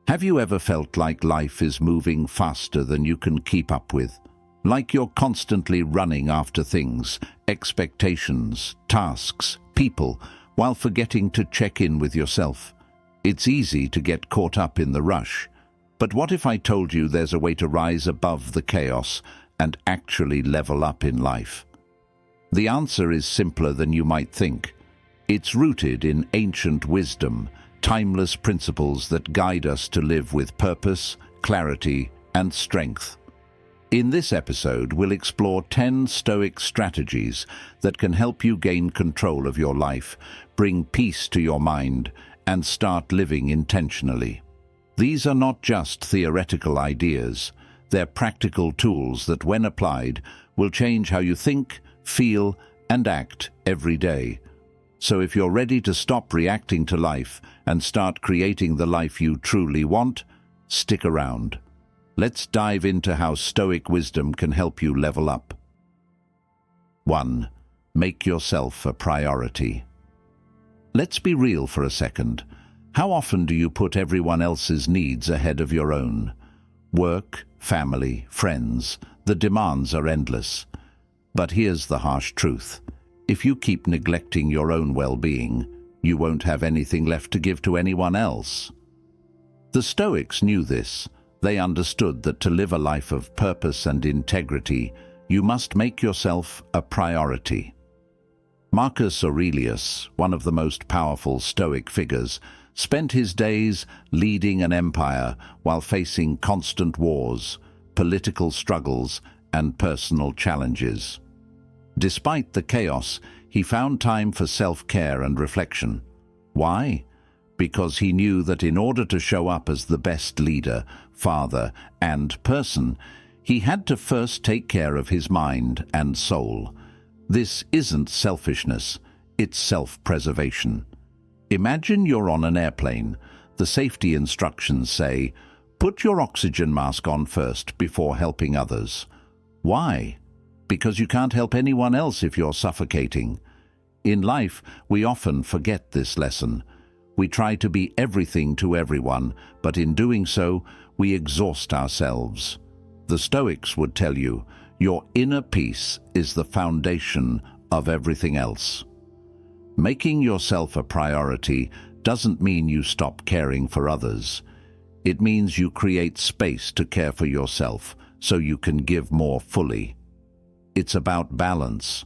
Have you ever felt like life is moving faster than you can keep up with? Like you're constantly running after things, expectations, tasks, people, while forgetting to check in with yourself? It's easy to get caught up in the rush. But what if I told you there's a way to rise above the chaos and actually level up in life? The answer is simpler than you might think. It's rooted in ancient wisdom, timeless principles that guide us to live with purpose, clarity, and strength. In this episode, we'll explore 10 Stoic strategies that can help you gain control of your life, bring peace to your mind, and start living intentionally. These are not just theoretical ideas. They're practical tools that, when applied, will change how you think, feel, and act every day. So if you're ready to stop reacting to life and start creating the life you truly want, stick around. Let's dive into how Stoic wisdom can help you level up. 1. Make yourself a priority. Let's be real for a second. How often do you put everyone else's needs ahead of your own? Work, family, friends, the demands are endless. But here's the harsh truth. If you keep neglecting your own well-being, you won't have anything left to give to anyone else. The Stoics knew this. They understood that to live a life of purpose and integrity, you must make yourself a priority. Marcus Aurelius, one of the most powerful Stoic figures, spent his days leading an empire while facing constant wars, political struggles, and personal challenges. Despite the chaos, he found time for self-care and reflection. Why? Because he knew that in order to show up as the best leader, father, and person, he had to first take care of his mind and soul. This isn't selfishness, it's self-preservation. Imagine you're on an airplane. The safety instructions say, put your oxygen mask on first before helping others. Why? Because you can't help anyone else if you're suffocating. In life, we often forget this lesson. We try to be everything to everyone, but in doing so, we exhaust ourselves. The Stoics would tell you, your inner peace is the foundation of everything else. Making yourself a priority doesn't mean you stop caring for others. It means you create space to care for yourself so you can give more fully. It's about balance.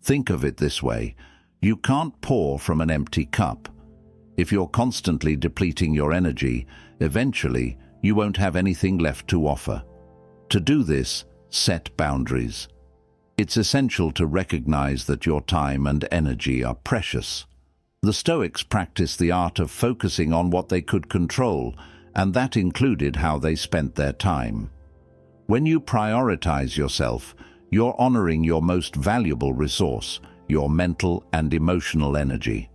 Think of it this way. You can't pour from an empty cup. If you're constantly depleting your energy, eventually you won't have anything left to offer. To do this, set boundaries. It's essential to recognize that your time and energy are precious. The Stoics practiced the art of focusing on what they could control, and that included how they spent their time. When you prioritize yourself, you're honoring your most valuable resource, your mental and emotional energy.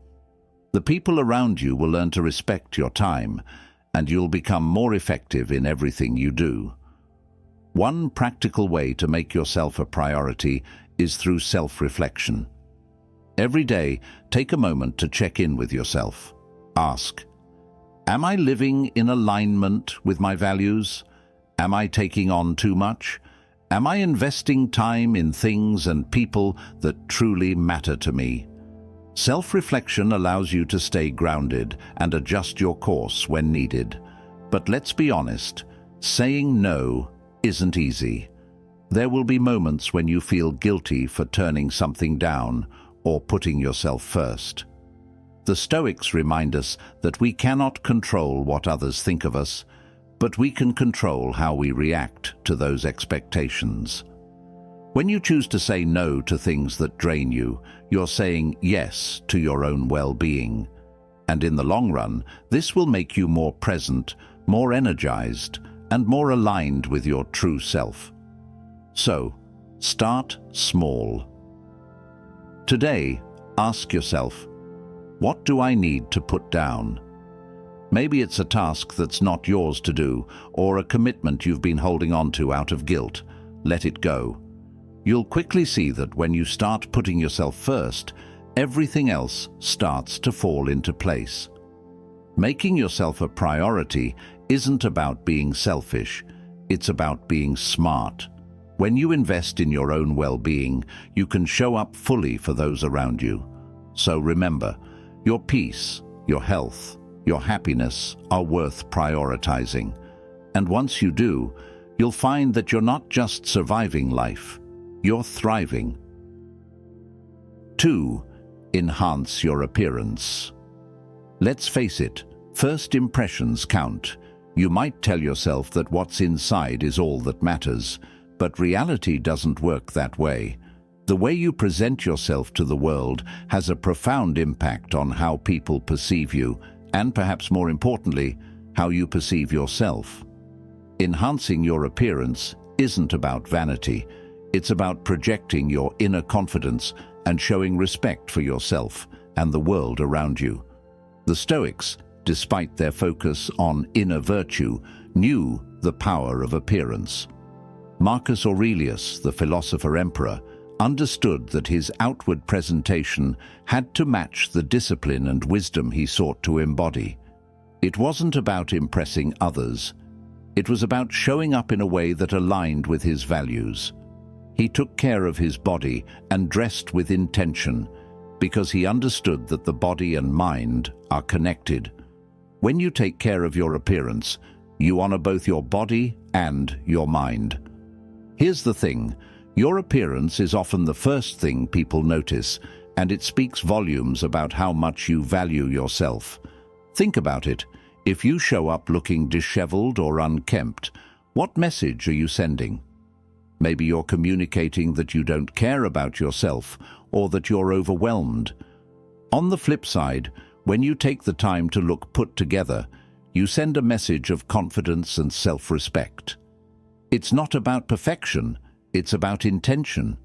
The people around you will learn to respect your time, and you'll become more effective in everything you do. One practical way to make yourself a priority is through self-reflection. Every day, take a moment to check in with yourself. Ask, am I living in alignment with my values? Am I taking on too much? Am I investing time in things and people that truly matter to me? Self-reflection allows you to stay grounded and adjust your course when needed. But let's be honest, saying no isn't easy. There will be moments when you feel guilty for turning something down or putting yourself first. The Stoics remind us that we cannot control what others think of us, but we can control how we react to those expectations. When you choose to say no to things that drain you, you're saying yes to your own well-being. And in the long run, this will make you more present, more energized, and more aligned with your true self. So, start small. Today, ask yourself, what do I need to put down? Maybe it's a task that's not yours to do, or a commitment you've been holding on to out of guilt. Let it go. You'll quickly see that when you start putting yourself first, everything else starts to fall into place. Making yourself a priority isn't about being selfish, it's about being smart. When you invest in your own well-being, you can show up fully for those around you. So remember, your peace, your health, your happiness are worth prioritizing. And once you do, you'll find that you're not just surviving life, you're thriving. 2. Enhance your appearance. Let's face it, first impressions count. You might tell yourself that what's inside is all that matters, but reality doesn't work that way. The way you present yourself to the world has a profound impact on how people perceive you, and perhaps more importantly, how you perceive yourself. Enhancing your appearance isn't about vanity. It's about projecting your inner confidence and showing respect for yourself and the world around you. The Stoics, despite their focus on inner virtue, knew the power of appearance. Marcus Aurelius, the philosopher-emperor, understood that his outward presentation had to match the discipline and wisdom he sought to embody. It wasn't about impressing others. It was about showing up in a way that aligned with his values. He took care of his body and dressed with intention, because he understood that the body and mind are connected. When you take care of your appearance, you honor both your body and your mind. Here's the thing, your appearance is often the first thing people notice, and it speaks volumes about how much you value yourself. Think about it. If you show up looking disheveled or unkempt, what message are you sending? Maybe you're communicating that you don't care about yourself or that you're overwhelmed. On the flip side, when you take the time to look put together, you send a message of confidence and self-respect. It's not about perfection, it's about intention.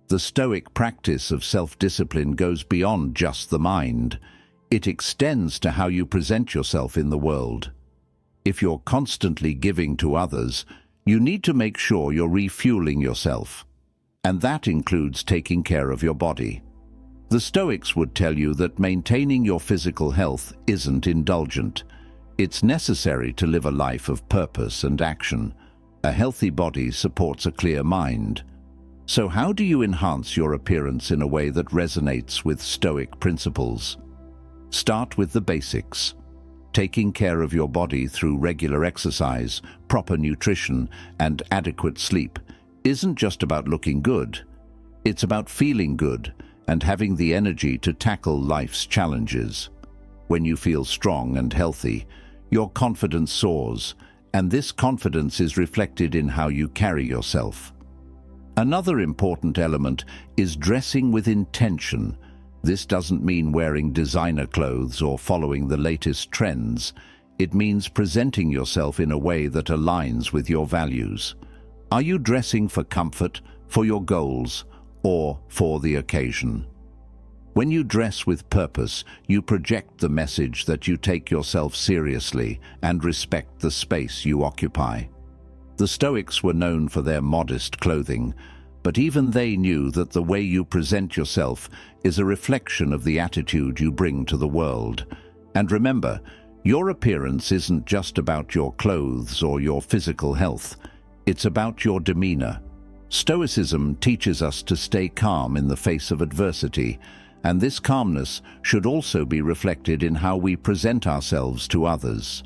The Stoic practice of self-discipline goes beyond just the mind. It extends to how you present yourself in the world. If you're constantly giving to others, you need to make sure you're refueling yourself. And that includes taking care of your body. The Stoics would tell you that maintaining your physical health isn't indulgent. It's necessary to live a life of purpose and action. A healthy body supports a clear mind. So how do you enhance your appearance in a way that resonates with Stoic principles? Start with the basics. Taking care of your body through regular exercise, proper nutrition, and adequate sleep isn't just about looking good. It's about feeling good and having the energy to tackle life's challenges. When you feel strong and healthy, your confidence soars, and this confidence is reflected in how you carry yourself. Another important element is dressing with intention. This doesn't mean wearing designer clothes or following the latest trends. It means presenting yourself in a way that aligns with your values. Are you dressing for comfort, for your goals, or for the occasion? When you dress with purpose, you project the message that you take yourself seriously and respect the space you occupy. The Stoics were known for their modest clothing, but even they knew that the way you present yourself is a reflection of the attitude you bring to the world. And remember, your appearance isn't just about your clothes or your physical health. It's about your demeanor. Stoicism teaches us to stay calm in the face of adversity, and this calmness should also be reflected in how we present ourselves to others.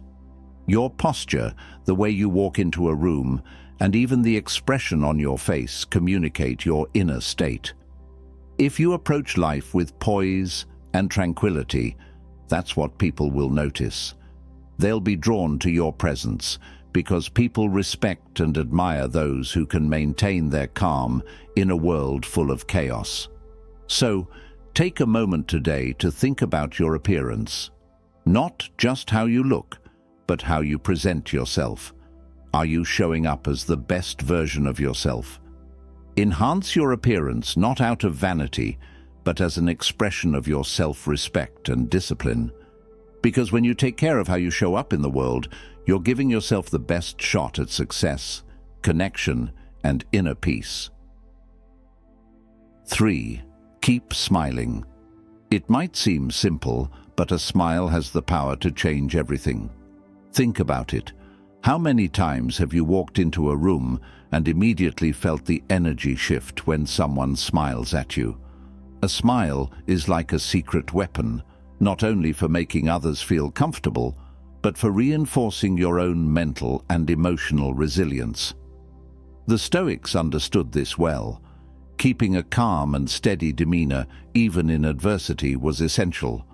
Your posture, the way you walk into a room, and even the expression on your face communicate your inner state. If you approach life with poise and tranquility, that's what people will notice. They'll be drawn to your presence because people respect and admire those who can maintain their calm in a world full of chaos. So, take a moment today to think about your appearance. Not just how you look, but how you present yourself. Are you showing up as the best version of yourself? Enhance your appearance not out of vanity, but as an expression of your self-respect and discipline. Because when you take care of how you show up in the world, you're giving yourself the best shot at success, connection, and inner peace. 3. Keep smiling. It might seem simple, but a smile has the power to change everything. Think about it. How many times have you walked into a room and immediately felt the energy shift when someone smiles at you? A smile is like a secret weapon, not only for making others feel comfortable, but for reinforcing your own mental and emotional resilience. The Stoics understood this well. Keeping a calm and steady demeanor, even in adversity, was essential.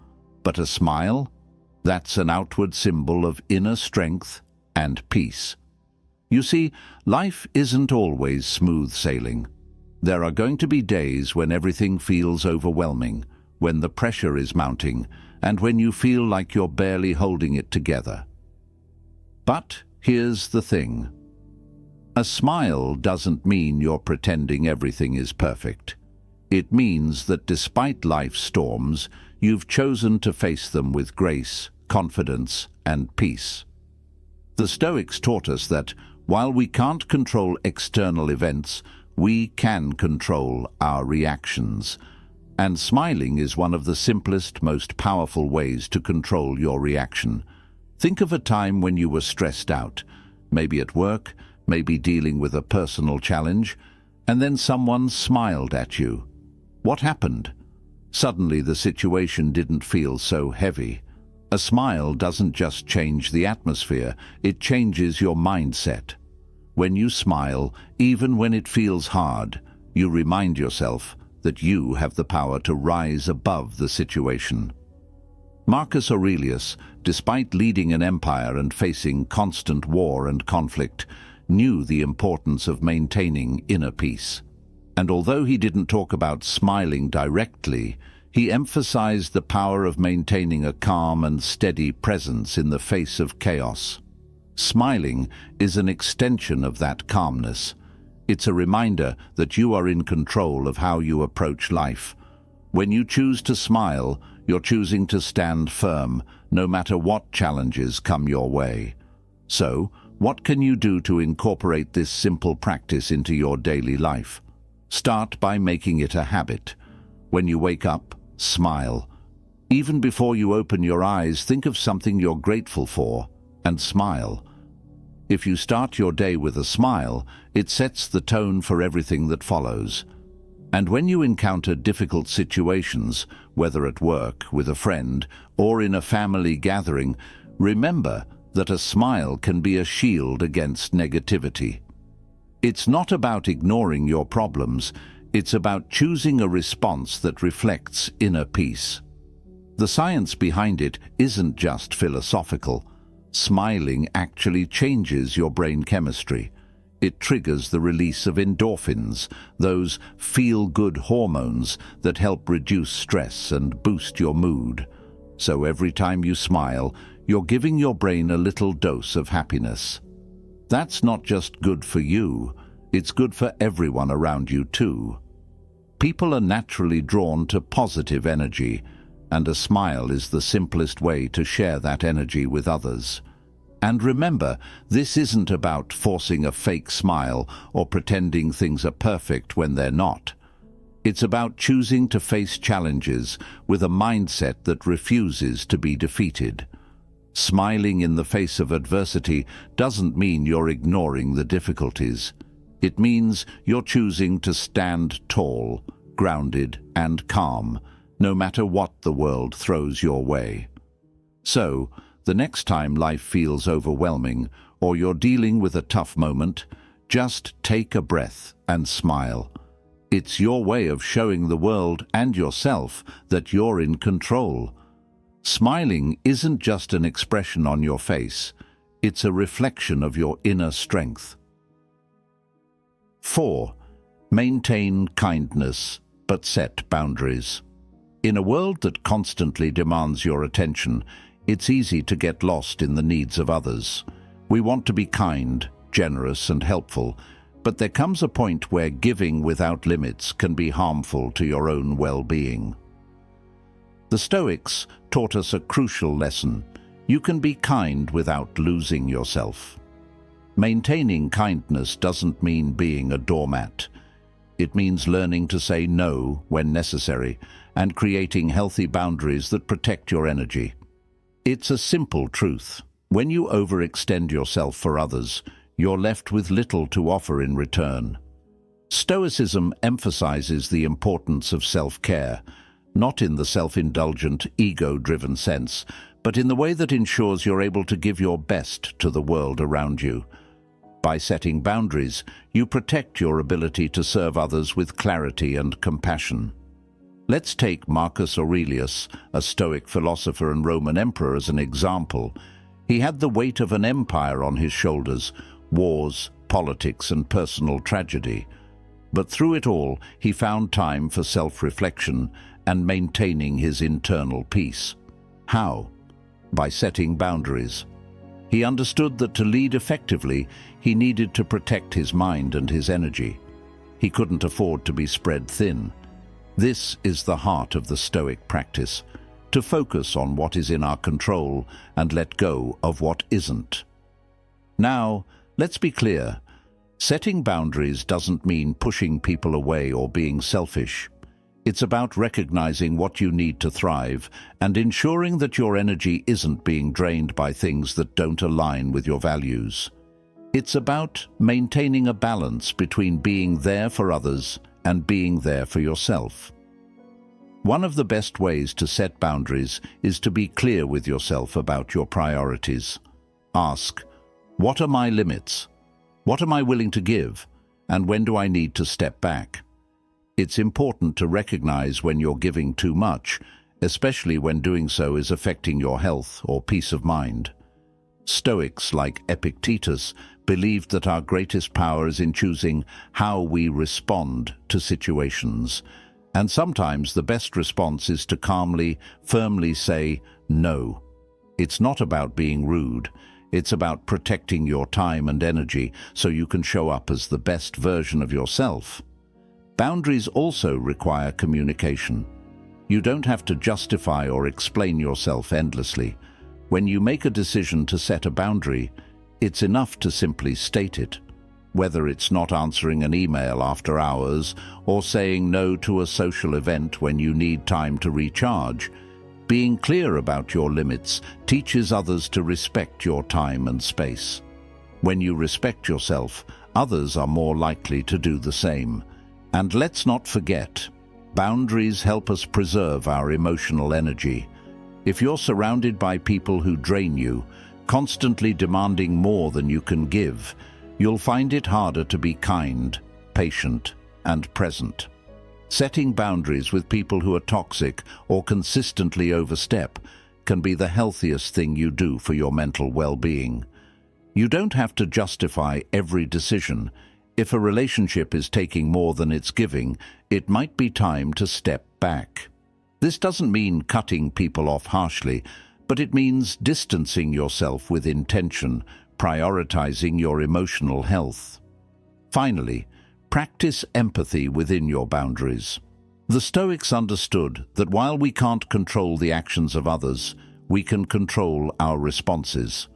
But a smile? That's an outward symbol of inner strength and peace. You see, life isn't always smooth sailing. There are going to be days when everything feels overwhelming, when the pressure is mounting, and when you feel like you're barely holding it together. But here's the thing. A smile doesn't mean you're pretending everything is perfect. It means that despite life's storms, you've chosen to face them with grace, confidence, and peace. The Stoics taught us that while we can't control external events, we can control our reactions. And smiling is one of the simplest, most powerful ways to control your reaction. Think of a time when you were stressed out, maybe at work, maybe dealing with a personal challenge, and then someone smiled at you. What happened? Suddenly the situation didn't feel so heavy. A smile doesn't just change the atmosphere, it changes your mindset. When you smile, even when it feels hard, you remind yourself that you have the power to rise above the situation. Marcus Aurelius, despite leading an empire and facing constant war and conflict, knew the importance of maintaining inner peace. And although he didn't talk about smiling directly, he emphasized the power of maintaining a calm and steady presence in the face of chaos. Smiling is an extension of that calmness. It's a reminder that you are in control of how you approach life. When you choose to smile, you're choosing to stand firm, no matter what challenges come your way. So, what can you do to incorporate this simple practice into your daily life? Start by making it a habit. When you wake up, smile. Even before you open your eyes, think of something you're grateful for and smile. If you start your day with a smile, it sets the tone for everything that follows. And when you encounter difficult situations, whether at work, with a friend, or in a family gathering, remember that a smile can be a shield against negativity. It's not about ignoring your problems, it's about choosing a response that reflects inner peace. The science behind it isn't just philosophical. Smiling actually changes your brain chemistry. It triggers the release of endorphins, those feel-good hormones that help reduce stress and boost your mood. So every time you smile, you're giving your brain a little dose of happiness. That's not just good for you, it's good for everyone around you too. People are naturally drawn to positive energy, and a smile is the simplest way to share that energy with others. And remember, this isn't about forcing a fake smile or pretending things are perfect when they're not. It's about choosing to face challenges with a mindset that refuses to be defeated. Smiling in the face of adversity doesn't mean you're ignoring the difficulties. It means you're choosing to stand tall, grounded, and calm, no matter what the world throws your way. So, the next time life feels overwhelming or you're dealing with a tough moment, just take a breath and smile. It's your way of showing the world and yourself that you're in control. Smiling isn't just an expression on your face, it's a reflection of your inner strength. 4. Maintain kindness, but set boundaries. In a world that constantly demands your attention, it's easy to get lost in the needs of others. We want to be kind, generous, and helpful, but there comes a point where giving without limits can be harmful to your own well-being. The Stoics taught us a crucial lesson. You can be kind without losing yourself. Maintaining kindness doesn't mean being a doormat. It means learning to say no when necessary and creating healthy boundaries that protect your energy. It's a simple truth. When you overextend yourself for others, you're left with little to offer in return. Stoicism emphasizes the importance of self-care, not in the self-indulgent, ego-driven sense, but in the way that ensures you're able to give your best to the world around you. By setting boundaries, you protect your ability to serve others with clarity and compassion. Let's take Marcus Aurelius, a Stoic philosopher and Roman emperor, as an example. He had the weight of an empire on his shoulders, wars, politics, and personal tragedy. But through it all, he found time for self-reflection and maintaining his internal peace. How? By setting boundaries. He understood that to lead effectively, he needed to protect his mind and his energy. He couldn't afford to be spread thin. This is the heart of the Stoic practice, to focus on what is in our control and let go of what isn't. Now, let's be clear. Setting boundaries doesn't mean pushing people away or being selfish. It's about recognizing what you need to thrive and ensuring that your energy isn't being drained by things that don't align with your values. It's about maintaining a balance between being there for others and being there for yourself. One of the best ways to set boundaries is to be clear with yourself about your priorities. Ask, what are my limits? What am I willing to give? And when do I need to step back? It's important to recognize when you're giving too much, especially when doing so is affecting your health or peace of mind. Stoics like Epictetus believed that our greatest power is in choosing how we respond to situations. And sometimes the best response is to calmly, firmly say no. It's not about being rude. It's about protecting your time and energy so you can show up as the best version of yourself. Boundaries also require communication. You don't have to justify or explain yourself endlessly. When you make a decision to set a boundary, it's enough to simply state it. Whether it's not answering an email after hours or saying no to a social event when you need time to recharge, being clear about your limits teaches others to respect your time and space. When you respect yourself, others are more likely to do the same. And let's not forget, boundaries help us preserve our emotional energy. If you're surrounded by people who drain you, constantly demanding more than you can give, you'll find it harder to be kind, patient, and present. Setting boundaries with people who are toxic or consistently overstep can be the healthiest thing you do for your mental well-being. You don't have to justify every decision. If a relationship is taking more than it's giving, it might be time to step back. This doesn't mean cutting people off harshly, but it means distancing yourself with intention, prioritizing your emotional health. Finally, practice empathy within your boundaries. The Stoics understood that while we can't control the actions of others, we can control our responses.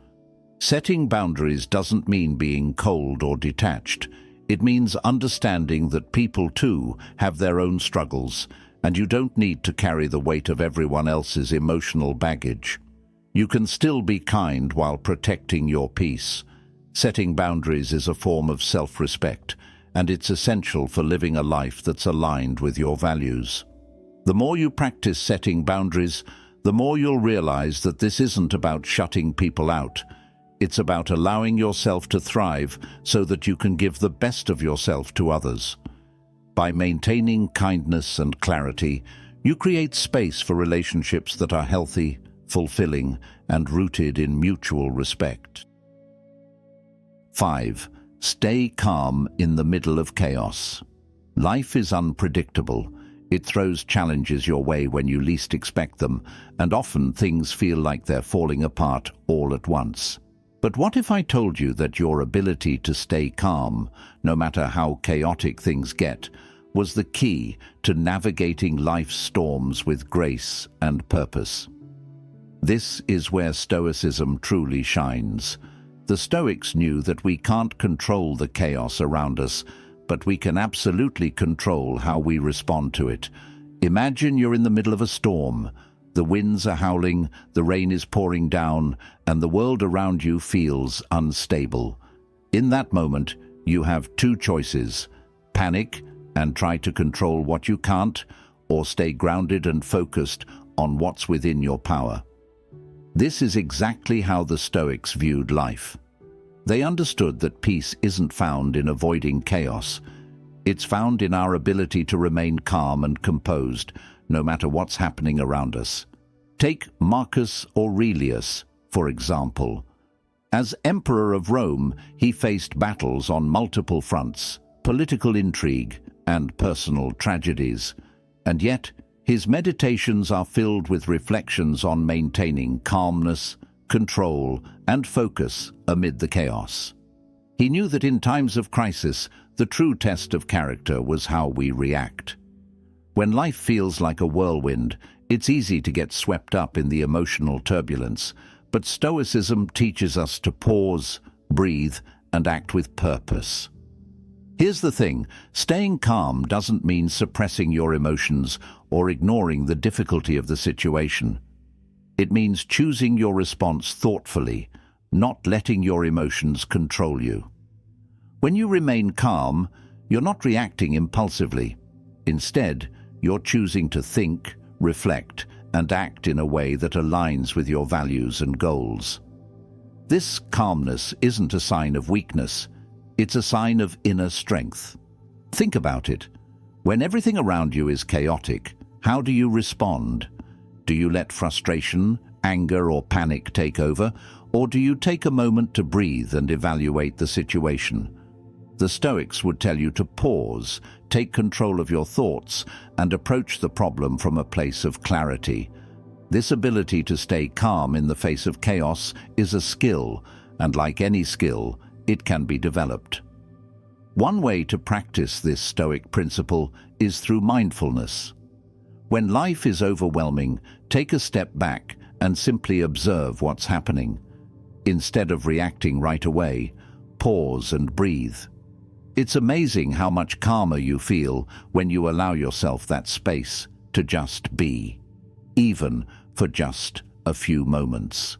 Setting boundaries doesn't mean being cold or detached. It means understanding that people too have their own struggles, and you don't need to carry the weight of everyone else's emotional baggage. You can still be kind while protecting your peace. Setting boundaries is a form of self-respect, and it's essential for living a life that's aligned with your values. The more you practice setting boundaries, the more you'll realize that this isn't about shutting people out. It's about allowing yourself to thrive so that you can give the best of yourself to others. By maintaining kindness and clarity, you create space for relationships that are healthy, fulfilling, and rooted in mutual respect. 5. Stay calm in the middle of chaos. Life is unpredictable. It throws challenges your way when you least expect them, and often things feel like they're falling apart all at once. But what if I told you that your ability to stay calm, no matter how chaotic things get, was the key to navigating life's storms with grace and purpose? This is where Stoicism truly shines. The Stoics knew that we can't control the chaos around us, but we can absolutely control how we respond to it. Imagine you're in the middle of a storm. The winds are howling, the rain is pouring down, and the world around you feels unstable. In that moment, you have two choices: panic and try to control what you can't, or stay grounded and focused on what's within your power. This is exactly how the Stoics viewed life. They understood that peace isn't found in avoiding chaos. It's found in our ability to remain calm and composed, no matter what's happening around us. Take Marcus Aurelius, for example. As Emperor of Rome, he faced battles on multiple fronts, political intrigue and personal tragedies. And yet, his meditations are filled with reflections on maintaining calmness, control, and focus amid the chaos. He knew that in times of crisis, the true test of character was how we react. When life feels like a whirlwind, it's easy to get swept up in the emotional turbulence, but Stoicism teaches us to pause, breathe, and act with purpose. Here's the thing: staying calm doesn't mean suppressing your emotions or ignoring the difficulty of the situation. It means choosing your response thoughtfully, not letting your emotions control you. When you remain calm, you're not reacting impulsively. Instead, you're choosing to think, reflect, and act in a way that aligns with your values and goals. This calmness isn't a sign of weakness, it's a sign of inner strength. Think about it. When everything around you is chaotic, how do you respond? Do you let frustration, anger, or panic take over, or do you take a moment to breathe and evaluate the situation? The Stoics would tell you to pause, take control of your thoughts, and approach the problem from a place of clarity. This ability to stay calm in the face of chaos is a skill, and like any skill, it can be developed. One way to practice this Stoic principle is through mindfulness. When life is overwhelming, take a step back and simply observe what's happening. Instead of reacting right away, pause and breathe. It's amazing how much calmer you feel when you allow yourself that space to just be, even for just a few moments.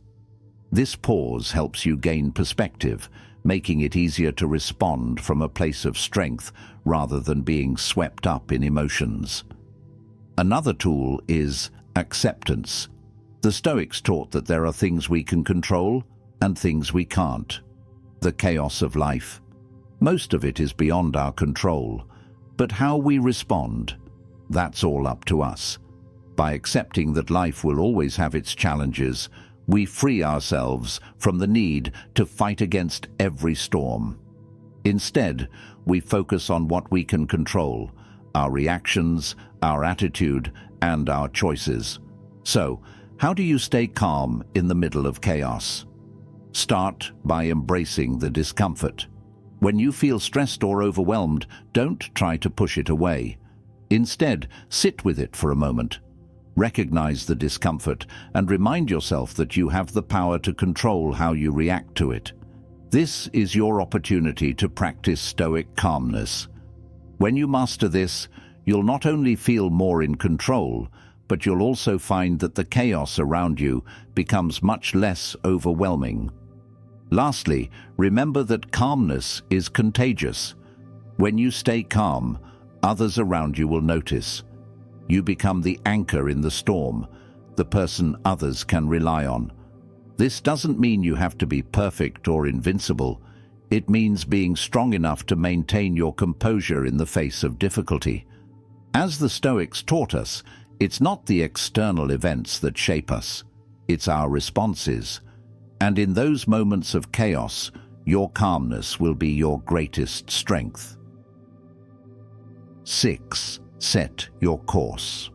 This pause helps you gain perspective, making it easier to respond from a place of strength rather than being swept up in emotions. Another tool is acceptance. The Stoics taught that there are things we can control and things we can't. The chaos of life. Most of it is beyond our control, but how we respond, that's all up to us. By accepting that life will always have its challenges, we free ourselves from the need to fight against every storm. Instead, we focus on what we can control: our reactions, our attitude, and our choices. So, how do you stay calm in the middle of chaos? Start by embracing the discomfort. When you feel stressed or overwhelmed, don't try to push it away. Instead, sit with it for a moment. Recognize the discomfort and remind yourself that you have the power to control how you react to it. This is your opportunity to practice Stoic calmness. When you master this, you'll not only feel more in control, but you'll also find that the chaos around you becomes much less overwhelming. Lastly, remember that calmness is contagious. When you stay calm, others around you will notice. You become the anchor in the storm, the person others can rely on. This doesn't mean you have to be perfect or invincible. It means being strong enough to maintain your composure in the face of difficulty. As the Stoics taught us, it's not the external events that shape us, it's our responses. And in those moments of chaos, your calmness will be your greatest strength. 6. Set your course.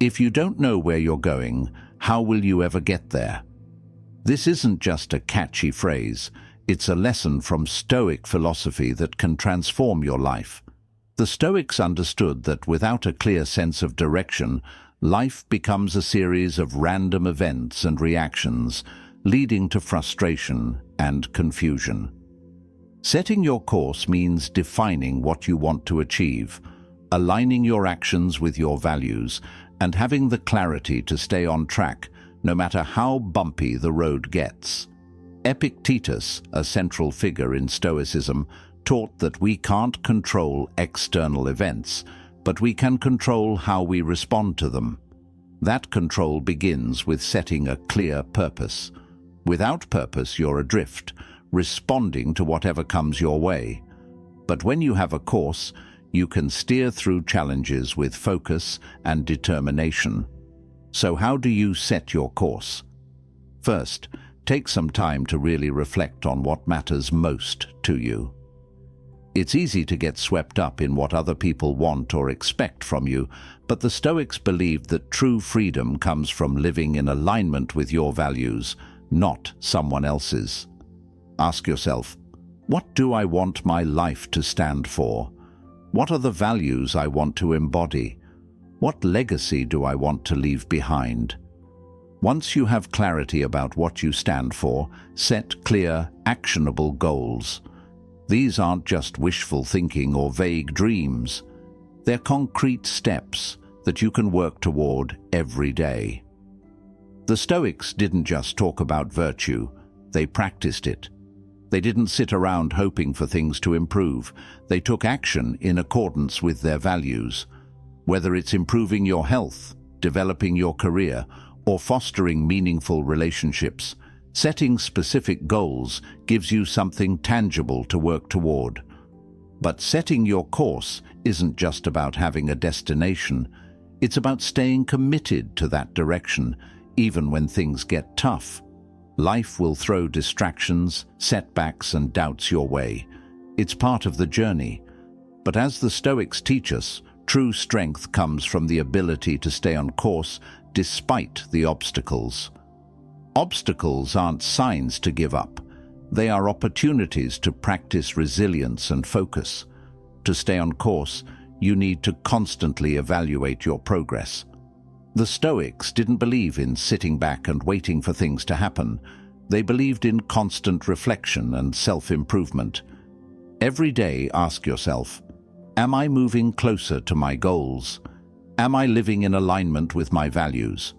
If you don't know where you're going, how will you ever get there? This isn't just a catchy phrase, it's a lesson from Stoic philosophy that can transform your life. The Stoics understood that without a clear sense of direction, life becomes a series of random events and reactions, leading to frustration and confusion. Setting your course means defining what you want to achieve, aligning your actions with your values, and having the clarity to stay on track, no matter how bumpy the road gets. Epictetus, a central figure in Stoicism, taught that we can't control external events, but we can control how we respond to them. That control begins with setting a clear purpose. Without purpose, you're adrift, responding to whatever comes your way. But when you have a course, you can steer through challenges with focus and determination. So how do you set your course? First, take some time to really reflect on what matters most to you. It's easy to get swept up in what other people want or expect from you, but the Stoics believed that true freedom comes from living in alignment with your values, not someone else's. Ask yourself, what do I want my life to stand for? What are the values I want to embody? What legacy do I want to leave behind? Once you have clarity about what you stand for, set clear, actionable goals. These aren't just wishful thinking or vague dreams. They're concrete steps that you can work toward every day. The Stoics didn't just talk about virtue, they practiced it. They didn't sit around hoping for things to improve. They took action in accordance with their values. Whether it's improving your health, developing your career, or fostering meaningful relationships, setting specific goals gives you something tangible to work toward. But setting your course isn't just about having a destination. It's about staying committed to that direction, even when things get tough. Life will throw distractions, setbacks, and doubts your way. It's part of the journey. But as the Stoics teach us, true strength comes from the ability to stay on course despite the obstacles. Obstacles aren't signs to give up. They are opportunities to practice resilience and focus. To stay on course, you need to constantly evaluate your progress. The Stoics didn't believe in sitting back and waiting for things to happen. They believed in constant reflection and self-improvement. Every day, ask yourself, am I moving closer to my goals? Am I living in alignment with my values?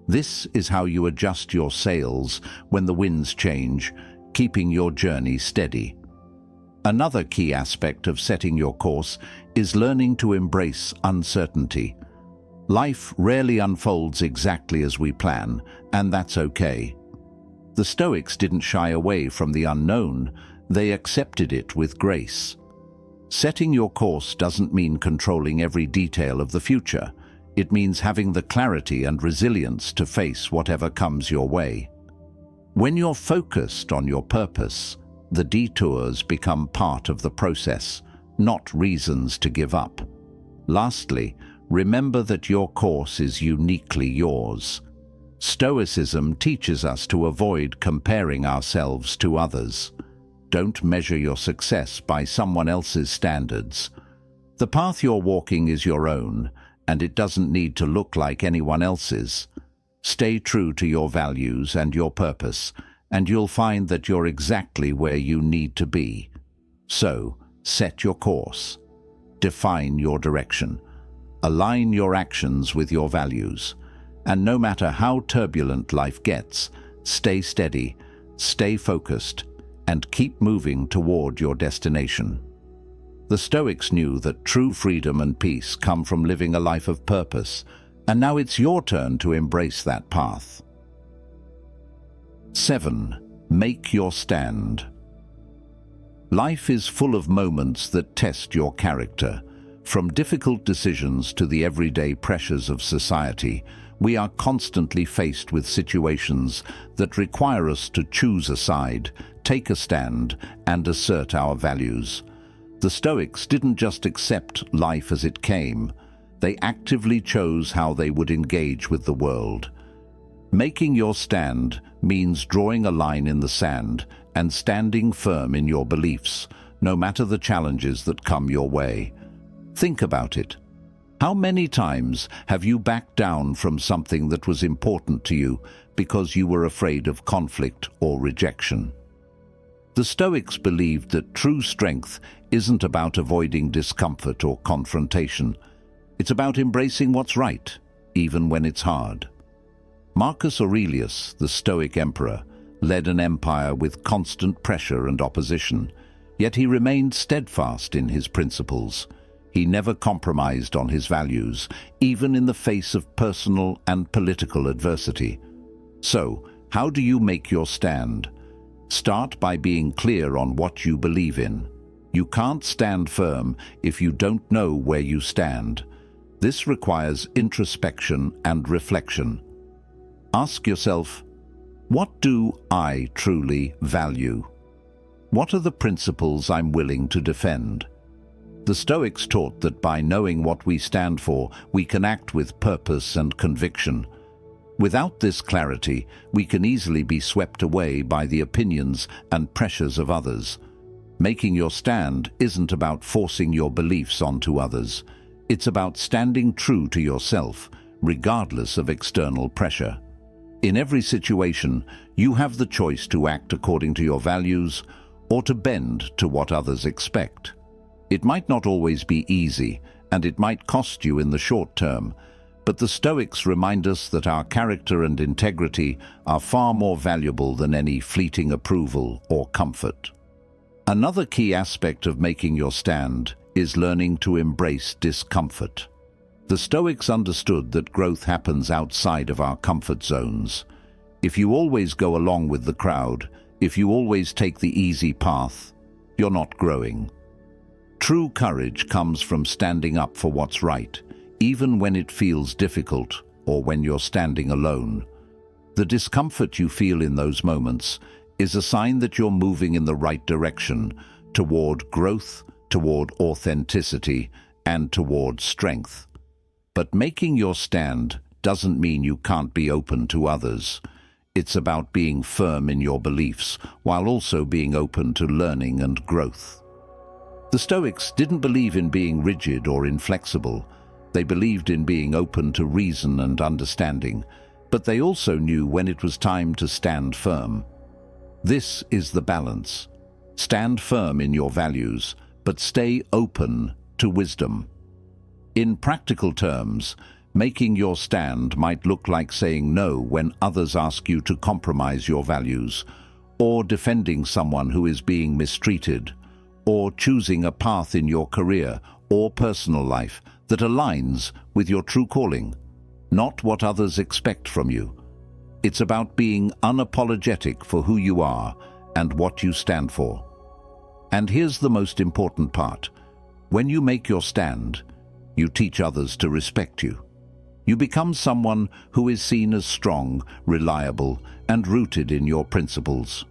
This is how you adjust your sails when the winds change, keeping your journey steady. Another key aspect of setting your course is learning to embrace uncertainty. Life rarely unfolds exactly as we plan, and that's okay. The Stoics didn't shy away from the unknown, they accepted it with grace. Setting your course doesn't mean controlling every detail of the future. It means having the clarity and resilience to face whatever comes your way. When you're focused on your purpose, the detours become part of the process, not reasons to give up. Lastly, remember that your course is uniquely yours. Stoicism teaches us to avoid comparing ourselves to others. Don't measure your success by someone else's standards. The path you're walking is your own, and it doesn't need to look like anyone else's. Stay true to your values and your purpose, and you'll find that you're exactly where you need to be. So, set your course. Define your direction. Align your actions with your values. And no matter how turbulent life gets, stay steady, stay focused, and keep moving toward your destination. The Stoics knew that true freedom and peace come from living a life of purpose, and now it's your turn to embrace that path. 7. Make your stand. Life is full of moments that test your character. From difficult decisions to the everyday pressures of society, we are constantly faced with situations that require us to choose a side, take a stand, and assert our values. The Stoics didn't just accept life as it came. They actively chose how they would engage with the world. Making your stand means drawing a line in the sand and standing firm in your beliefs, no matter the challenges that come your way. Think about it. How many times have you backed down from something that was important to you because you were afraid of conflict or rejection? The Stoics believed that true strength isn't about avoiding discomfort or confrontation. It's about embracing what's right, even when it's hard. Marcus Aurelius, the Stoic emperor, led an empire with constant pressure and opposition, yet he remained steadfast in his principles. He never compromised on his values, even in the face of personal and political adversity. So, how do you make your stand? Start by being clear on what you believe in. You can't stand firm if you don't know where you stand. This requires introspection and reflection. Ask yourself, what do I truly value? What are the principles I'm willing to defend? The Stoics taught that by knowing what we stand for, we can act with purpose and conviction. Without this clarity, we can easily be swept away by the opinions and pressures of others. Making your stand isn't about forcing your beliefs onto others. It's about standing true to yourself, regardless of external pressure. In every situation, you have the choice to act according to your values or to bend to what others expect. It might not always be easy, and it might cost you in the short term, but the Stoics remind us that our character and integrity are far more valuable than any fleeting approval or comfort. Another key aspect of making your stand is learning to embrace discomfort. The Stoics understood that growth happens outside of our comfort zones. If you always go along with the crowd, if you always take the easy path, you're not growing. True courage comes from standing up for what's right, even when it feels difficult or when you're standing alone. The discomfort you feel in those moments is a sign that you're moving in the right direction, toward growth, toward authenticity, and toward strength. But making your stand doesn't mean you can't be open to others. It's about being firm in your beliefs, while also being open to learning and growth. The Stoics didn't believe in being rigid or inflexible. They believed in being open to reason and understanding, but they also knew when it was time to stand firm. This is the balance. Stand firm in your values, but stay open to wisdom. In practical terms, making your stand might look like saying no when others ask you to compromise your values, or defending someone who is being mistreated, or choosing a path in your career or personal life that aligns with your true calling, not what others expect from you. It's about being unapologetic for who you are and what you stand for. And here's the most important part. When you make your stand, you teach others to respect you. You become someone who is seen as strong, reliable, and rooted in your principles.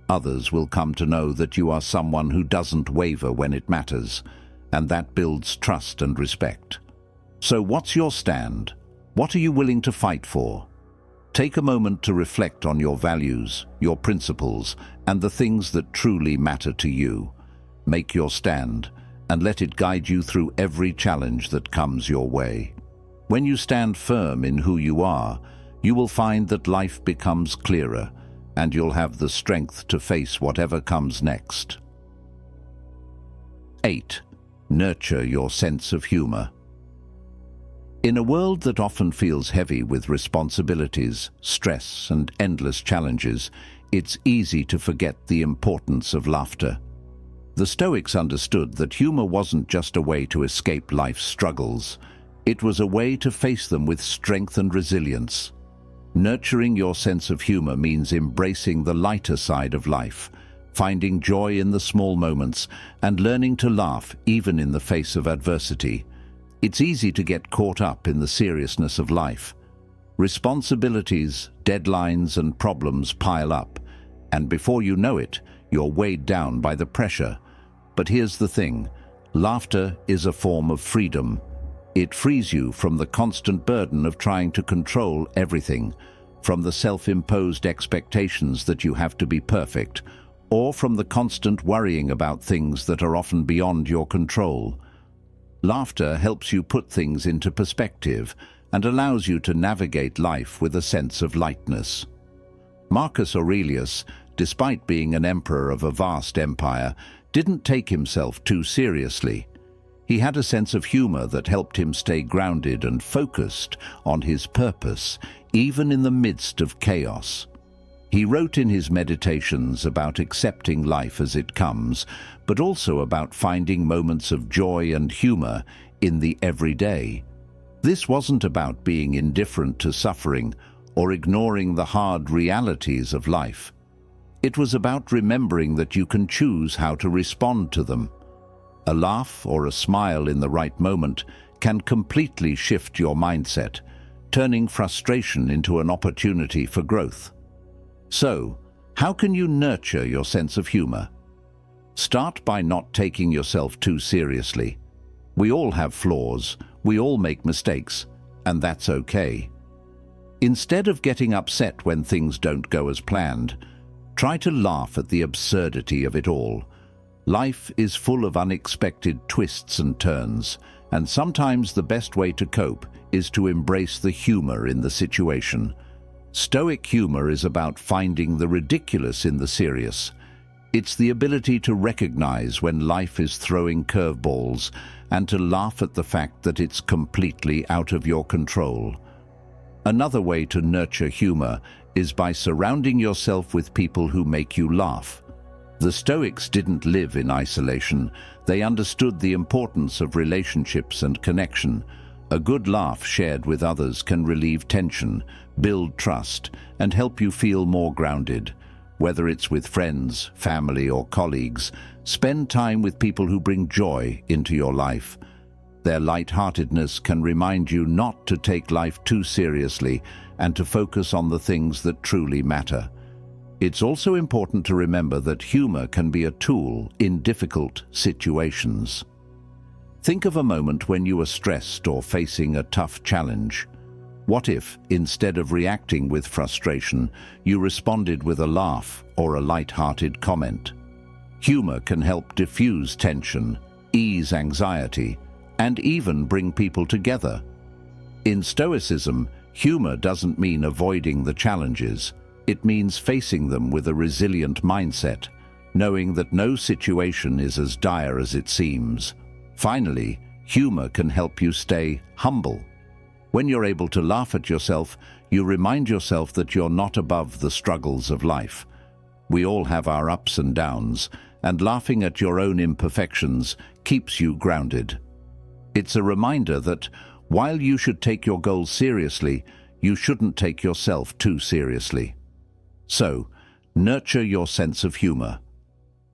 Others will come to know that you are someone who doesn't waver when it matters, and that builds trust and respect. So what's your stand? What are you willing to fight for? Take a moment to reflect on your values, your principles, and the things that truly matter to you. Make your stand, and let it guide you through every challenge that comes your way. When you stand firm in who you are, you will find that life becomes clearer, and you'll have the strength to face whatever comes next. 8. Nurture your sense of humor. In a world that often feels heavy with responsibilities, stress, and endless challenges, it's easy to forget the importance of laughter. The Stoics understood that humor wasn't just a way to escape life's struggles. It was a way to face them with strength and resilience. Nurturing your sense of humor means embracing the lighter side of life, finding joy in the small moments, and learning to laugh even in the face of adversity. It's easy to get caught up in the seriousness of life. Responsibilities, deadlines, and problems pile up, and before you know it, you're weighed down by the pressure. But here's the thing, laughter is a form of freedom. It frees you from the constant burden of trying to control everything, from the self-imposed expectations that you have to be perfect, or from the constant worrying about things that are often beyond your control. Laughter helps you put things into perspective and allows you to navigate life with a sense of lightness. Marcus Aurelius despite being an emperor of a vast empire, didn't take himself too seriously. He had a sense of humor that helped him stay grounded and focused on his purpose, even in the midst of chaos. He wrote in his meditations about accepting life as it comes, but also about finding moments of joy and humor in the everyday. This wasn't about being indifferent to suffering or ignoring the hard realities of life. It was about remembering that you can choose how to respond to them. A laugh or a smile in the right moment can completely shift your mindset, turning frustration into an opportunity for growth. So, how can you nurture your sense of humor? Start by not taking yourself too seriously. We all have flaws, we all make mistakes, and that's okay. Instead of getting upset when things don't go as planned, try to laugh at the absurdity of it all. Life is full of unexpected twists and turns, and sometimes the best way to cope is to embrace the humor in the situation. Stoic humor is about finding the ridiculous in the serious. It's the ability to recognize when life is throwing curveballs and to laugh at the fact that it's completely out of your control. Another way to nurture humor is by surrounding yourself with people who make you laugh. The Stoics didn't live in isolation. They understood the importance of relationships and connection. A good laugh shared with others can relieve tension, build trust, and help you feel more grounded. Whether it's with friends, family, or colleagues, spend time with people who bring joy into your life. Their lightheartedness can remind you not to take life too seriously and to focus on the things that truly matter. It's also important to remember that humor can be a tool in difficult situations. Think of a moment when you were stressed or facing a tough challenge. What if, instead of reacting with frustration, you responded with a laugh or a light-hearted comment? Humor can help diffuse tension, ease anxiety, and even bring people together. In Stoicism, humor doesn't mean avoiding the challenges. It means facing them with a resilient mindset, knowing that no situation is as dire as it seems. Finally, humor can help you stay humble. When you're able to laugh at yourself, you remind yourself that you're not above the struggles of life. We all have our ups and downs, and laughing at your own imperfections keeps you grounded. It's a reminder that, while you should take your goals seriously, you shouldn't take yourself too seriously. So, nurture your sense of humor.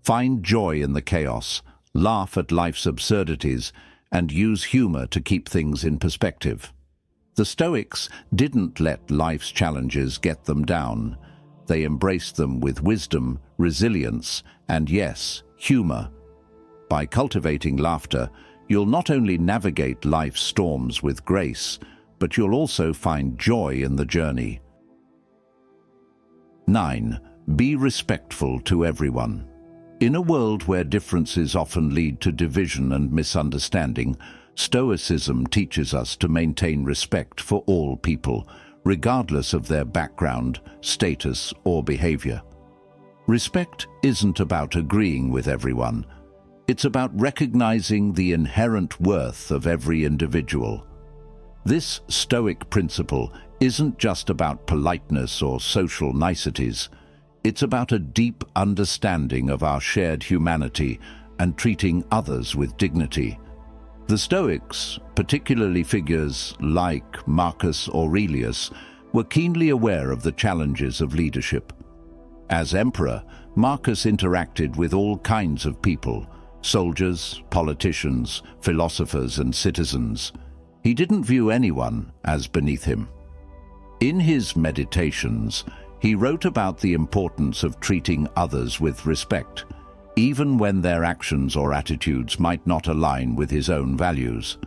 Find joy in the chaos, laugh at life's absurdities, and use humor to keep things in perspective. The Stoics didn't let life's challenges get them down. They embraced them with wisdom, resilience, and yes, humor. By cultivating laughter, you'll not only navigate life's storms with grace, but you'll also find joy in the journey. 9. Be respectful to everyone. In a world where differences often lead to division and misunderstanding, Stoicism teaches us to maintain respect for all people, regardless of their background, status, or behavior. Respect isn't about agreeing with everyone. It's about recognizing the inherent worth of every individual. This Stoic principle isn't just about politeness or social niceties. It's about a deep understanding of our shared humanity and treating others with dignity. The Stoics, particularly figures like Marcus Aurelius, were keenly aware of the challenges of leadership. As emperor, Marcus interacted with all kinds of people: soldiers, politicians, philosophers, and citizens. He didn't view anyone as beneath him. In his meditations, he wrote about the importance of treating others with respect, even when their actions or attitudes might not align with his own values.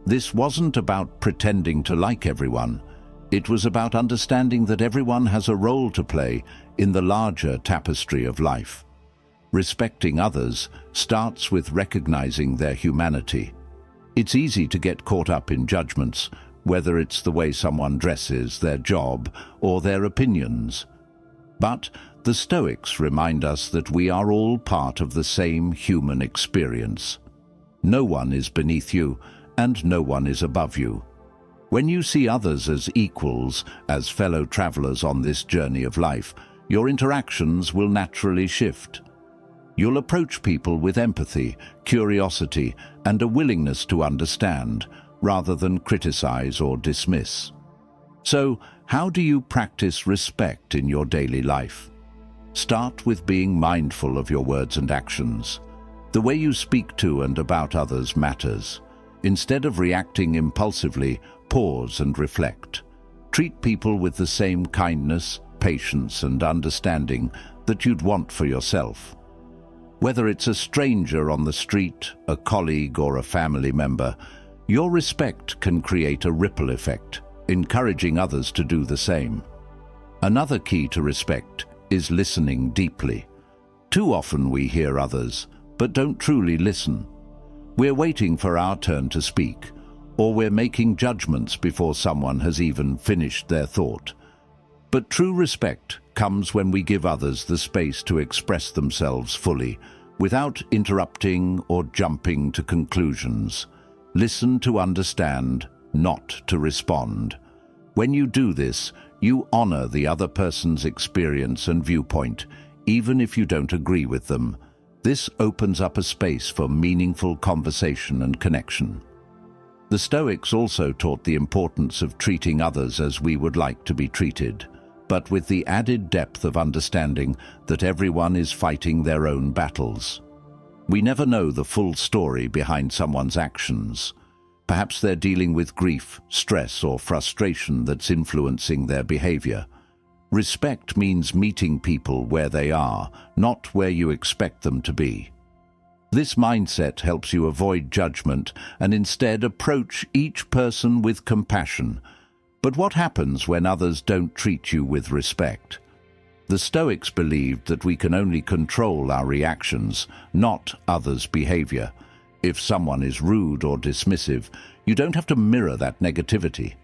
This wasn't about pretending to like everyone. It was about understanding that everyone has a role to play in the larger tapestry of life. Respecting others starts with recognizing their humanity. It's easy to get caught up in judgments, whether it's the way someone dresses, their job, or their opinions. But The Stoics remind us that we are all part of the same human experience. No one is beneath you, and no one is above you. When you see others as equals, as fellow travelers on this journey of life, your interactions will naturally shift. You'll approach people with empathy, curiosity, and a willingness to understand, rather than criticize or dismiss. So, how do you practice respect in your daily life? Start with being mindful of your words and actions. The way you speak to and about others matters. Instead of reacting impulsively, pause and reflect. Treat people with the same kindness, patience, and understanding that you'd want for yourself. Whether it's a stranger on the street, a colleague, or a family member, your respect can create a ripple effect, encouraging others to do the same. Another key to respect is listening deeply. Too often we hear others, but don't truly listen. We're waiting for our turn to speak, or we're making judgments before someone has even finished their thought. But true respect comes when we give others the space to express themselves fully, without interrupting or jumping to conclusions. Listen to understand, not to respond. When you do this, you honor the other person's experience and viewpoint, even if you don't agree with them. This opens up a space for meaningful conversation and connection. The Stoics also taught the importance of treating others as we would like to be treated, but with the added depth of understanding that everyone is fighting their own battles. We never know the full story behind someone's actions. Perhaps they're dealing with grief, stress, or frustration that's influencing their behavior. Respect means meeting people where they are, not where you expect them to be. This mindset helps you avoid judgment and instead approach each person with compassion. But what happens when others don't treat you with respect? The Stoics believed that we can only control our reactions, not others' behavior. If someone is rude or dismissive, you don't have to mirror that negativity.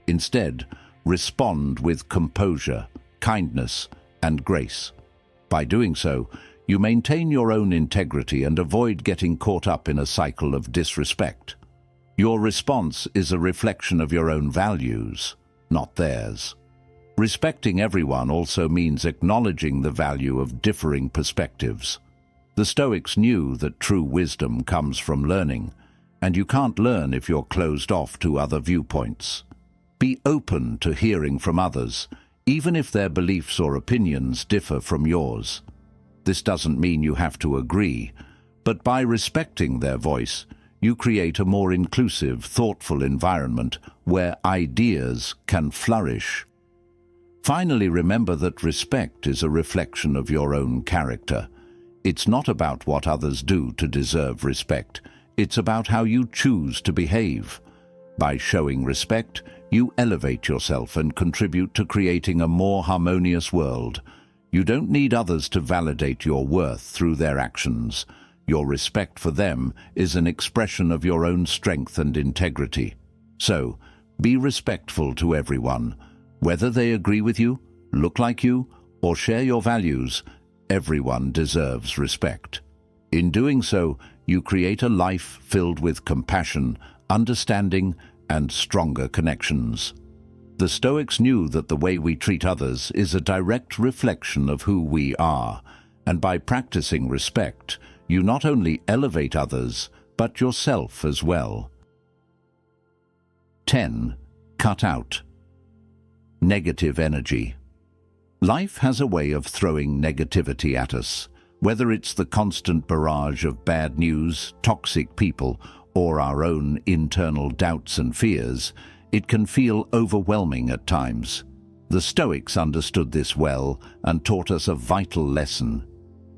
Instead, respond with composure, kindness, and grace. By doing so, you maintain your own integrity and avoid getting caught up in a cycle of disrespect. Your response is a reflection of your own values, not theirs. Respecting everyone also means acknowledging the value of differing perspectives. The Stoics knew that true wisdom comes from learning, and you can't learn if you're closed off to other viewpoints. Be open to hearing from others, even if their beliefs or opinions differ from yours. This doesn't mean you have to agree, but by respecting their voice, you create a more inclusive, thoughtful environment where ideas can flourish. Finally, remember that respect is a reflection of your own character. It's not about what others do to deserve respect. It's about how you choose to behave. By showing respect, you elevate yourself and contribute to creating a more harmonious world. You don't need others to validate your worth through their actions. Your respect for them is an expression of your own strength and integrity. So, be respectful to everyone. Whether they agree with you, look like you, or share your values, everyone deserves respect. In doing so, you create a life filled with compassion, understanding, and stronger connections. The Stoics knew that the way we treat others is a direct reflection of who we are, and by practicing respect, you not only elevate others, but yourself as well. 10. Cut out negative energy. Life has a way of throwing negativity at us, whether it's the constant barrage of bad news, toxic people, or our own internal doubts and fears. It can feel overwhelming at times. The Stoics understood this well and taught us a vital lesson.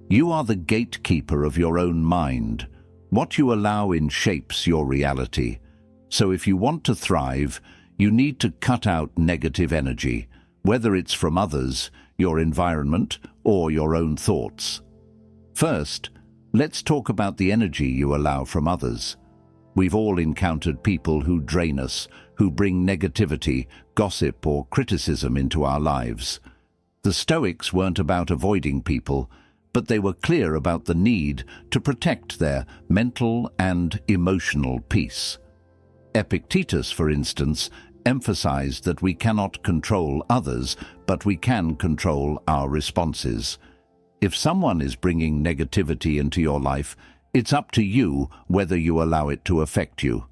You are the gatekeeper of your own mind. What you allow in shapes your reality. So if you want to thrive, you need to cut out negative energy, whether it's from others, your environment, or your own thoughts. First, let's talk about the energy you allow from others. We've all encountered people who drain us, who bring negativity, gossip, or criticism into our lives. The Stoics weren't about avoiding people, but they were clear about the need to protect their mental and emotional peace. Epictetus, for instance, emphasized that we cannot control others, but we can control our responses. If someone is bringing negativity into your life, it's up to you whether you allow it to affect you.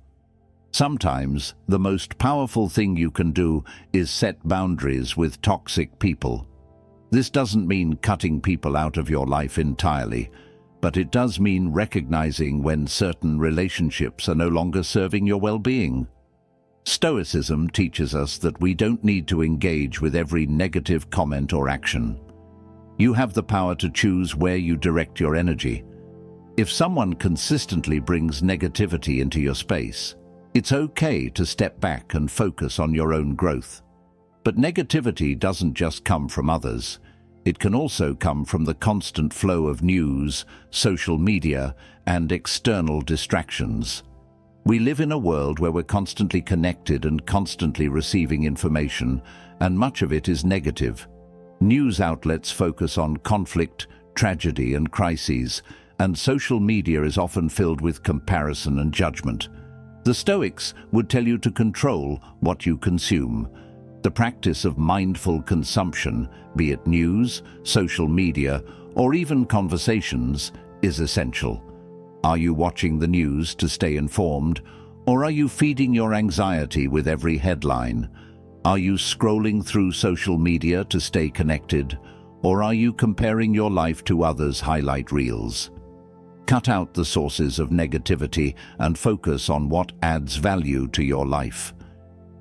Sometimes the most powerful thing you can do is set boundaries with toxic people. This doesn't mean cutting people out of your life entirely, but it does mean recognizing when certain relationships are no longer serving your well-being. Stoicism teaches us that we don't need to engage with every negative comment or action. You have the power to choose where you direct your energy. If someone consistently brings negativity into your space, it's okay to step back and focus on your own growth. But negativity doesn't just come from others. It can also come from the constant flow of news, social media, and external distractions. We live in a world where we're constantly connected and constantly receiving information, and much of it is negative. News outlets focus on conflict, tragedy, and crises, and social media is often filled with comparison and judgment. The Stoics would tell you to control what you consume. The practice of mindful consumption, be it news, social media, or even conversations, is essential. Are you watching the news to stay informed, or are you feeding your anxiety with every headline? Are you scrolling through social media to stay connected, or are you comparing your life to others' highlight reels? Cut out the sources of negativity and focus on what adds value to your life.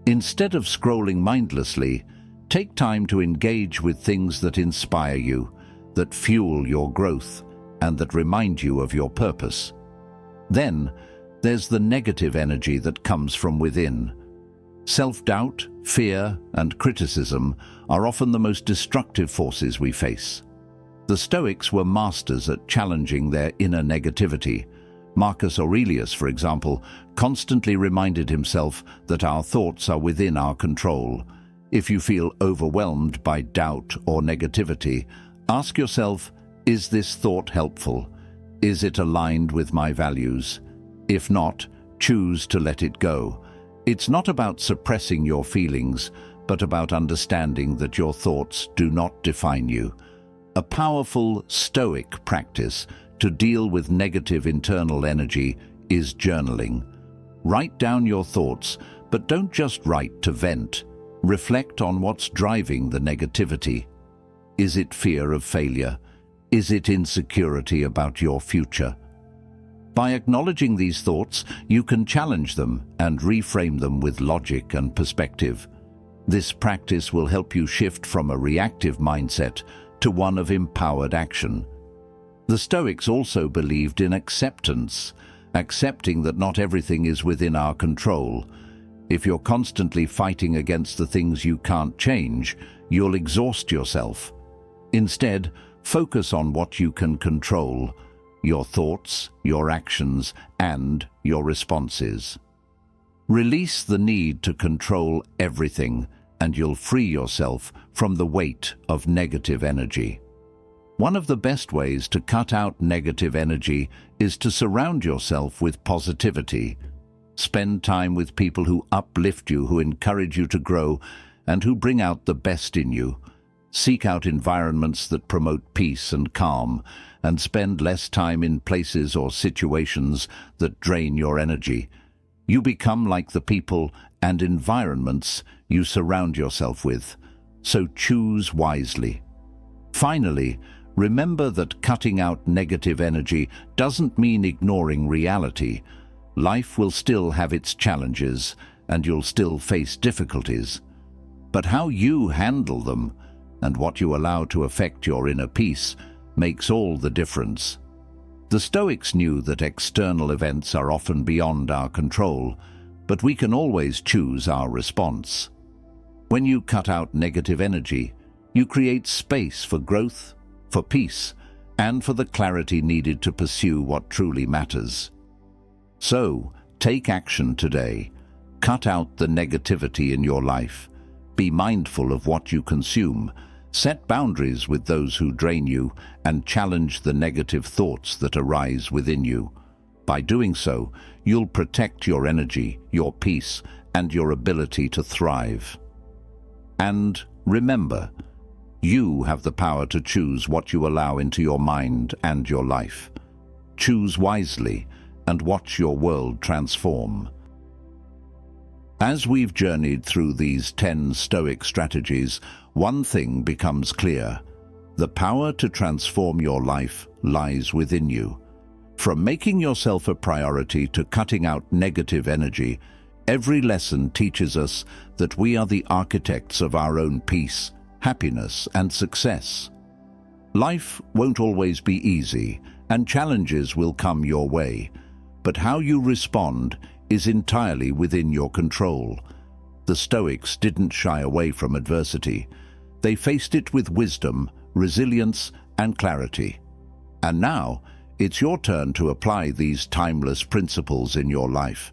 Instead of scrolling mindlessly, take time to engage with things that inspire you, that fuel your growth, and that remind you of your purpose. Then, there's the negative energy that comes from within. Self-doubt, fear, and criticism are often the most destructive forces we face. The Stoics were masters at challenging their inner negativity. Marcus Aurelius, for example, constantly reminded himself that our thoughts are within our control. If you feel overwhelmed by doubt or negativity, ask yourself, is this thought helpful? Is it aligned with my values? If not, choose to let it go. It's not about suppressing your feelings, but about understanding that your thoughts do not define you. A powerful Stoic practice to deal with negative internal energy is journaling. Write down your thoughts, but don't just write to vent. Reflect on what's driving the negativity. Is it fear of failure? Is it insecurity about your future? By acknowledging these thoughts, you can challenge them and reframe them with logic and perspective. This practice will help you shift from a reactive mindset to one of empowered action. The Stoics also believed in acceptance, accepting that not everything is within our control. If you're constantly fighting against the things you can't change, you'll exhaust yourself. Instead, focus on what you can control: your thoughts, your actions, and your responses. Release the need to control everything, and you'll free yourself from the weight of negative energy. One of the best ways to cut out negative energy is to surround yourself with positivity. Spend time with people who uplift you, who encourage you to grow, and who bring out the best in you. Seek out environments that promote peace and calm, and spend less time in places or situations that drain your energy. You become like the people and environments you surround yourself with, so choose wisely. Finally, remember that cutting out negative energy doesn't mean ignoring reality. Life will still have its challenges, and you'll still face difficulties. But how you handle them, and what you allow to affect your inner peace, makes all the difference. The Stoics knew that external events are often beyond our control, but we can always choose our response. When you cut out negative energy, you create space for growth, for peace, and for the clarity needed to pursue what truly matters. So, take action today. Cut out the negativity in your life. Be mindful of what you consume, Set boundaries with those who drain you and challenge the negative thoughts that arise within you. By doing so, you'll protect your energy, your peace, and your ability to thrive. And remember, you have the power to choose what you allow into your mind and your life. Choose wisely and watch your world transform. As we've journeyed through these 10 Stoic strategies, one thing becomes clear. The power to transform your life lies within you. From making yourself a priority to cutting out negative energy, every lesson teaches us that we are the architects of our own peace, happiness, and success. Life won't always be easy, and challenges will come your way, but how you respond is entirely within your control. The Stoics didn't shy away from adversity. They faced it with wisdom, resilience, and clarity. And now, it's your turn to apply these timeless principles in your life.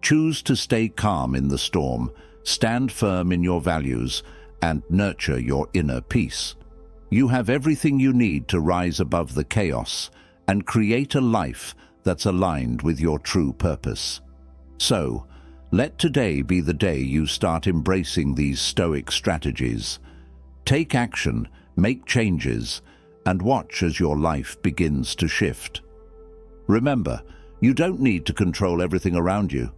Choose to stay calm in the storm, stand firm in your values, and nurture your inner peace. You have everything you need to rise above the chaos and create a life that's aligned with your true purpose. So, let today be the day you start embracing these Stoic strategies. Take action, make changes, and watch as your life begins to shift. Remember, you don't need to control everything around you.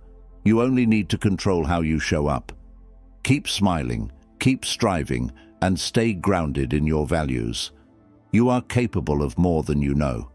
You only need to control how you show up. Keep smiling, keep striving, and stay grounded in your values. You are capable of more than you know.